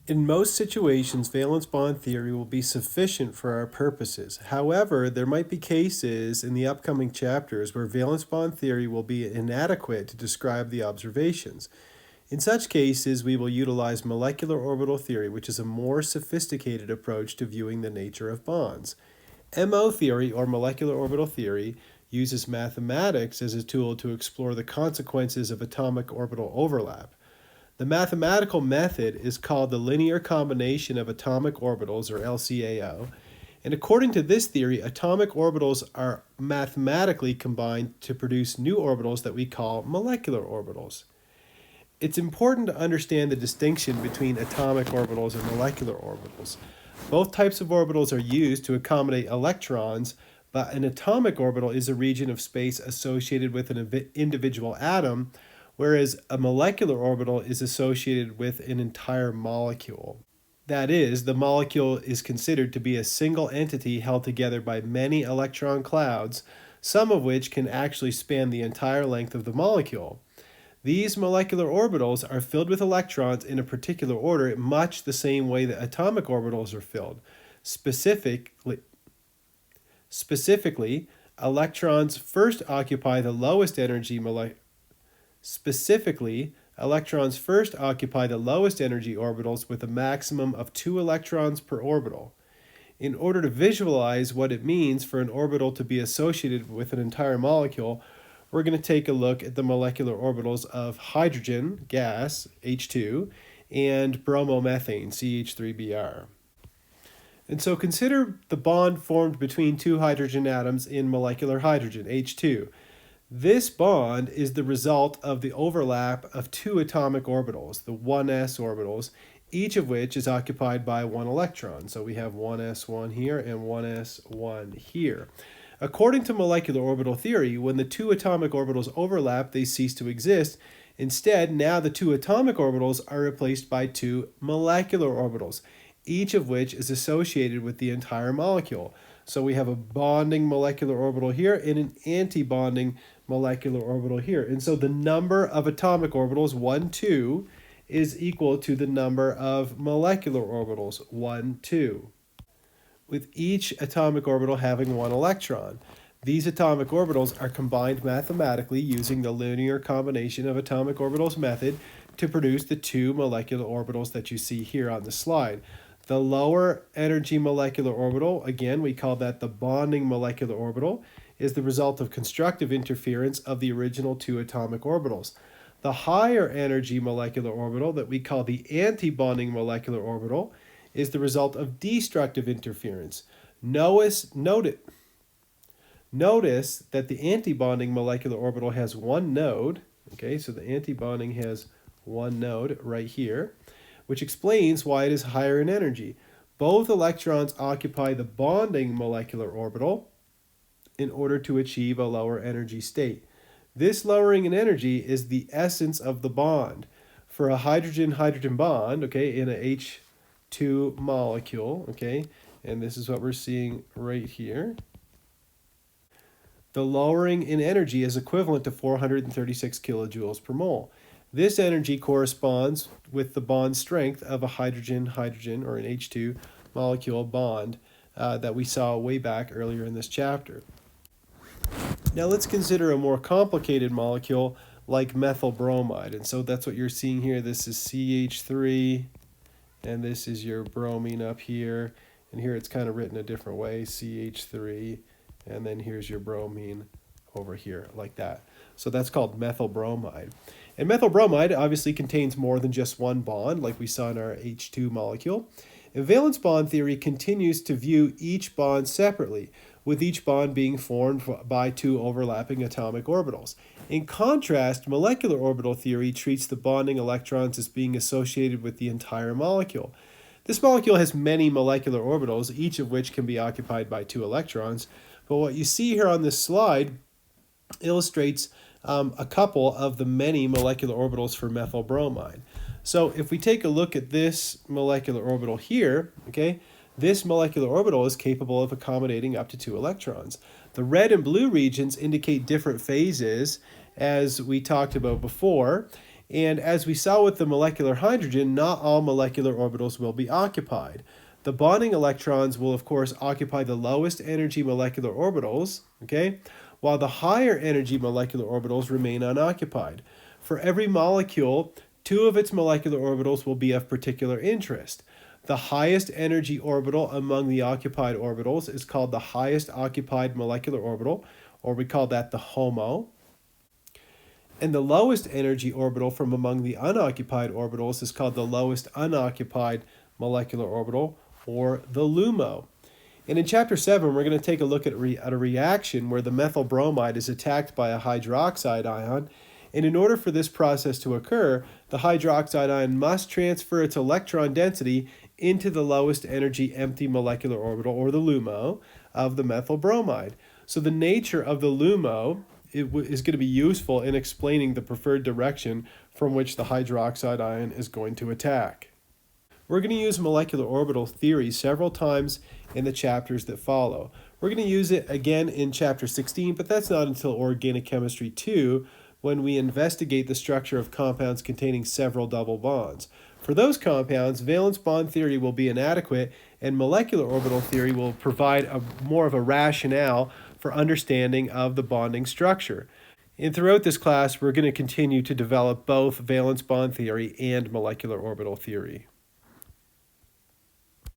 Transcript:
In most situations, valence bond theory will be sufficient for our purposes. However, there might be cases in the upcoming chapters where valence bond theory will be inadequate to describe the observations. In such cases, we will utilize molecular orbital theory, which is a more sophisticated approach to viewing the nature of bonds. MO theory, or molecular orbital theory, uses mathematics as a tool to explore the consequences of atomic orbital overlap. The mathematical method is called the linear combination of atomic orbitals, or LCAO, and according to this theory, atomic orbitals are mathematically combined to produce new orbitals that we call molecular orbitals. It's important to understand the distinction between atomic orbitals and molecular orbitals. Both types of orbitals are used to accommodate electrons, but an atomic orbital is a region of space associated with an individual atom, whereas a molecular orbital is associated with an entire molecule. That is, the molecule is considered to be a single entity held together by many electron clouds, some of which can actually span the entire length of the molecule. These molecular orbitals are filled with electrons in a particular order, much the same way that atomic orbitals are filled. Specifically, electrons first occupy the lowest energy orbitals with a maximum of 2 electrons per orbital. In order to visualize what it means for an orbital to be associated with an entire molecule, we're going to take a look at the molecular orbitals of hydrogen, gas, H2, and bromomethane, CH3Br. And so consider the bond formed between two hydrogen atoms in molecular hydrogen, H2. This bond is the result of the overlap of two atomic orbitals, the 1s orbitals, each of which is occupied by one electron. So we have 1s1 here and 1s1 here. According to molecular orbital theory, when the two atomic orbitals overlap, they cease to exist. Instead, now the two atomic orbitals are replaced by two molecular orbitals, each of which is associated with the entire molecule. So we have a bonding molecular orbital here and an anti-bonding molecular orbital here. And so the number of atomic orbitals, 1, 2, is equal to the number of molecular orbitals, 1, 2, with each atomic orbital having one electron. These atomic orbitals are combined mathematically using the linear combination of atomic orbitals method to produce the two molecular orbitals that you see here on the slide. The lower energy molecular orbital, again, we call that the bonding molecular orbital, is the result of constructive interference of the original two atomic orbitals. The higher energy molecular orbital, that we call the anti-bonding molecular orbital, is the result of destructive interference. Notice that the antibonding molecular orbital has one node. Okay, so the antibonding has one node right here, which explains why it is higher in energy. Both electrons occupy the bonding molecular orbital in order to achieve a lower energy state. This lowering in energy is the essence of the bond. For a hydrogen-hydrogen bond, okay, in a H2 molecule, okay, and this is what we're seeing right here, the lowering in energy is equivalent to 436 kilojoules per mole. This energy corresponds with the bond strength of a hydrogen-hydrogen or an H2 molecule bond that we saw way back earlier in this chapter. Now let's consider a more complicated molecule like methyl bromide. And so that's what you're seeing here. This is CH3, and this is your bromine up here. And here it's kind of written a different way, CH3, and then here's your bromine over here, like that. So that's called methyl bromide. And methyl bromide obviously contains more than just one bond, like we saw in our H2 molecule. And valence bond theory continues to view each bond separately, with each bond being formed by two overlapping atomic orbitals. In contrast, molecular orbital theory treats the bonding electrons as being associated with the entire molecule. This molecule has many molecular orbitals, each of which can be occupied by two electrons. But what you see here on this slide illustrates a couple of the many molecular orbitals for methyl bromide. So if we take a look at this molecular orbital here, okay, this molecular orbital is capable of accommodating up to 2 electrons. The red and blue regions indicate different phases, as we talked about before. And as we saw with the molecular hydrogen, not all molecular orbitals will be occupied. The bonding electrons will, of course, occupy the lowest energy molecular orbitals, okay, while the higher energy molecular orbitals remain unoccupied. For every molecule, two of its molecular orbitals will be of particular interest. The highest energy orbital among the occupied orbitals is called the highest occupied molecular orbital, or we call that the HOMO. And the lowest energy orbital from among the unoccupied orbitals is called the lowest unoccupied molecular orbital, or the LUMO. And in chapter 7, we're going to take a look at a reaction where the methyl bromide is attacked by a hydroxide ion. And in order for this process to occur, the hydroxide ion must transfer its electron density into the lowest energy empty molecular orbital, or the LUMO, of the methyl bromide. So the nature of the LUMO is going to be useful in explaining the preferred direction from which the hydroxide ion is going to attack. We're going to use molecular orbital theory several times in the chapters that follow. We're going to use it again in chapter 16, but that's not until Organic Chemistry 2, when we investigate the structure of compounds containing several double bonds. For those compounds, valence bond theory will be inadequate, and molecular orbital theory will provide more of a rationale for understanding of the bonding structure. And throughout this class, we're going to continue to develop both valence bond theory and molecular orbital theory.